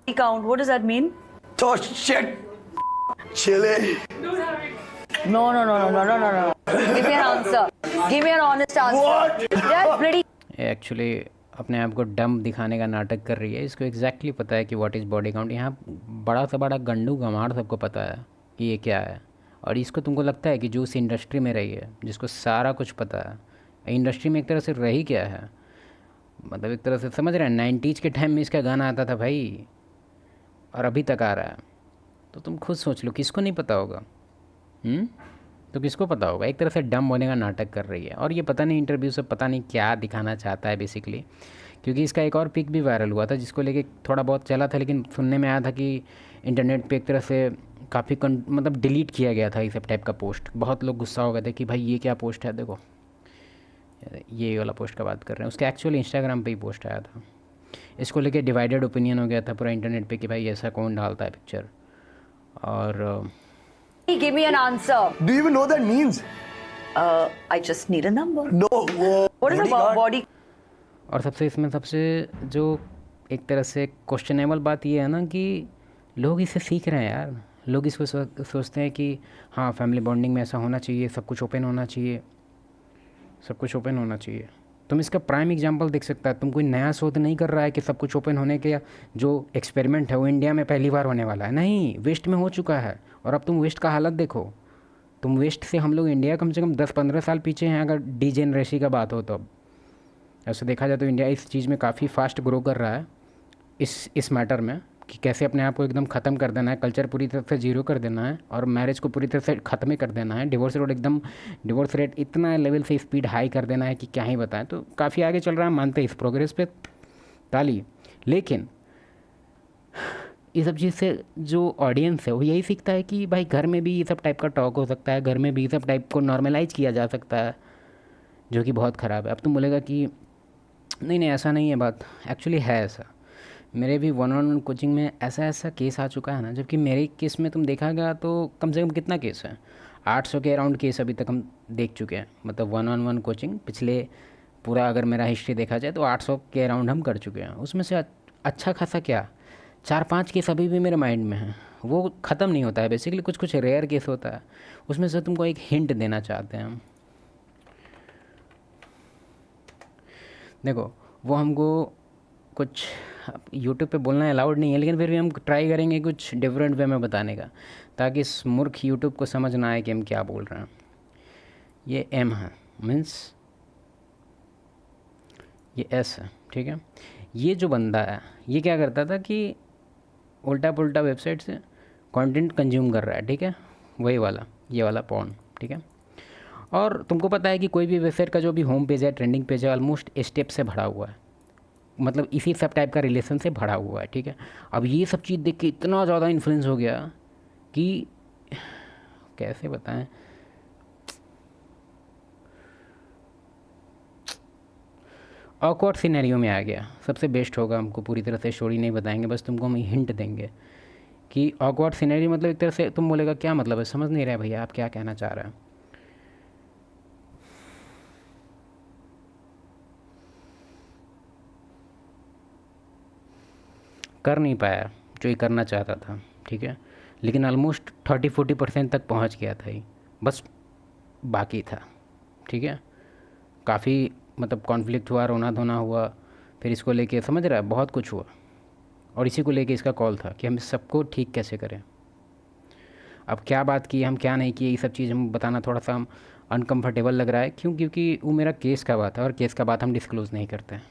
count. What does that mean? Oh shit! Chile. No, no, no, no, no, no, no, no. Give me an answer. Give me an honest answer. What? That's pretty. Actually अपने आप को डम दिखाने का नाटक कर रही है। इसको एग्जैक्टली पता है कि व्हाट इज़ बॉडी काउंट। यहाँ बड़ा से बड़ा गंडू गंवार सबको पता है कि ये क्या है। और इसको तुमको लगता है कि जो उस इंडस्ट्री में रही है, जिसको सारा कुछ पता है, इंडस्ट्री में एक तरह से रही क्या है, मतलब एक तरह से समझ रहे हैं 90s के टाइम में इसका गाना आता था भाई, और अभी तक आ रहा है। तो तुम खुद सोच लो किसको नहीं पता होगा। तो किसको पता होगा। एक तरह से डम होने का नाटक कर रही है। और ये पता नहीं इंटरव्यू से पता नहीं क्या दिखाना चाहता है बेसिकली, क्योंकि इसका एक और पिक भी वायरल हुआ था जिसको लेके थोड़ा बहुत चला था, लेकिन सुनने में आया था कि इंटरनेट पे एक तरह से काफ़ी मतलब डिलीट किया गया था इस टाइप का पोस्ट। बहुत लोग गुस्सा हो गए थे कि भाई ये क्या पोस्ट है। देखो ये वाला पोस्ट का बात कर रहे हैं, उसके एक्चुअली इंस्टाग्राम पे ही पोस्ट आया था। इसको लेके डिवाइडेड ओपिनियन हो गया था पूरा इंटरनेट पे कि भाई ऐसा कौन डालता है पिक्चर। और Give me an answer. Do you even know what that means? I just need a number. No. What is a Bodyguard? body? और सबसे इसमें सबसे जो एक तरह से क्वेश्चनेबल बात ये है ना कि लोग इसे सीख रहे हैं यार। लोग इसको सोचते हैं कि हाँ फैमिली बॉन्डिंग में ऐसा होना चाहिए, सब कुछ ओपन होना चाहिए, सब कुछ ओपन होना चाहिए। तुम इसका प्राइम एग्जांपल देख सकता है। तुम कोई नया शोध नहीं कर रहा है कि सब कुछ ओपन होने के जो एक्सपेरिमेंट है वो इंडिया में पहली बार होने वाला है। नहीं, वेस्ट में हो चुका है। और अब तुम वेस्ट का हालत देखो। तुम वेस्ट से हम लोग इंडिया कम से कम 10-15 साल पीछे हैं अगर डीजेनरेसी का बात हो तो। अब ऐसे देखा जाए तो इंडिया इस चीज़ में काफ़ी फास्ट ग्रो कर रहा है, इस मैटर में, कि कैसे अपने आप को एकदम ख़त्म कर देना है, कल्चर पूरी तरह से जीरो कर देना है, और मैरिज को पूरी तरह से ख़त्म ही कर देना है। डिवोर्स रेट इतना लेवल से स्पीड हाई कर देना है कि क्या ही बताएं। तो काफ़ी आगे चल रहा है, मानते हैं इस प्रोग्रेस पे ताली। लेकिन ये सब चीज़ से जो ऑडियंस है वो यही सीखता है कि भाई घर में भी ये सब टाइप का टॉक हो सकता है, घर में भी ये सब टाइप को नॉर्मलाइज किया जा सकता है, जो कि बहुत ख़राब है। अब तुम बोलेगा कि नहीं नहीं ऐसा नहीं है बात, एक्चुअली है ऐसा। मेरे भी 1-on-1 कोचिंग में ऐसा केस आ चुका है ना, जबकि मेरे केस में तुम देखा गया तो कम से कम कितना केस है, 800 के अराउंड केस अभी तक हम देख चुके हैं। मतलब 1-on-1 कोचिंग पिछले पूरा अगर मेरा हिस्ट्री देखा जाए तो 800 के अराउंड हम कर चुके हैं। उसमें से अच्छा खासा क्या 4-5 केस अभी भी मेरे माइंड में हैं, वो ख़त्म नहीं होता है। बेसिकली कुछ कुछ रेयर केस होता है, उसमें से तुमको एक हिंट देना चाहते हैं हम। देखो वो हमको कुछ यूट्यूब पे बोलना अलाउड नहीं है, लेकिन फिर भी हम ट्राई करेंगे कुछ डिफरेंट वे में बताने का, ताकि इस मूर्ख यूट्यूब को समझ ना आए कि हम क्या बोल रहे हैं। ये एम है, मीन्स ये एस है, ठीक है। ये जो बंदा है ये क्या करता था कि उल्टा पुल्टा वेबसाइट से कंटेंट कंज्यूम कर रहा है, ठीक है, वही वाला, ये वाला पॉर्न, ठीक है। और तुमको पता है कि कोई भी वेबसाइट का जो भी होम पेज है, ट्रेंडिंग पेज है, ऑलमोस्ट स्टेप से भरा हुआ है, मतलब इसी सब टाइप का रिलेशन से भरा हुआ है, ठीक है। अब ये सब चीज़ देख के इतना ज़्यादा इन्फ्लुएंस हो गया कि कैसे बताएं, ऑकवर्ड सिनेरियो में आ गया। सबसे बेस्ट होगा, हमको पूरी तरह से स्टोरी नहीं बताएंगे, बस तुमको हम हिंट देंगे कि ऑकवर्ड सिनेरियो मतलब एक तरह से तुम बोलेगा क्या मतलब है, समझ नहीं रहे भैया आप क्या कहना चाह रहे हैं। कर नहीं पाया जो ये करना चाहता था, ठीक है, लेकिन ऑलमोस्ट 30-40% तक पहुंच गया था ही, बस बाकी था, ठीक है। काफ़ी मतलब कॉन्फ्लिक्ट हुआ, रोना धोना हुआ, फिर इसको लेके समझ रहा है बहुत कुछ हुआ, और इसी को लेके इसका कॉल था कि हम सबको ठीक कैसे करें। अब क्या बात की हम क्या नहीं किए, ये सब चीज़ हम बताना थोड़ा सा हम अनकम्फर्टेबल लग रहा है। क्यों? क्योंकि वो मेरा केस का बात है, और केस का बात हम डिस्क्लोज़ नहीं करते हैं।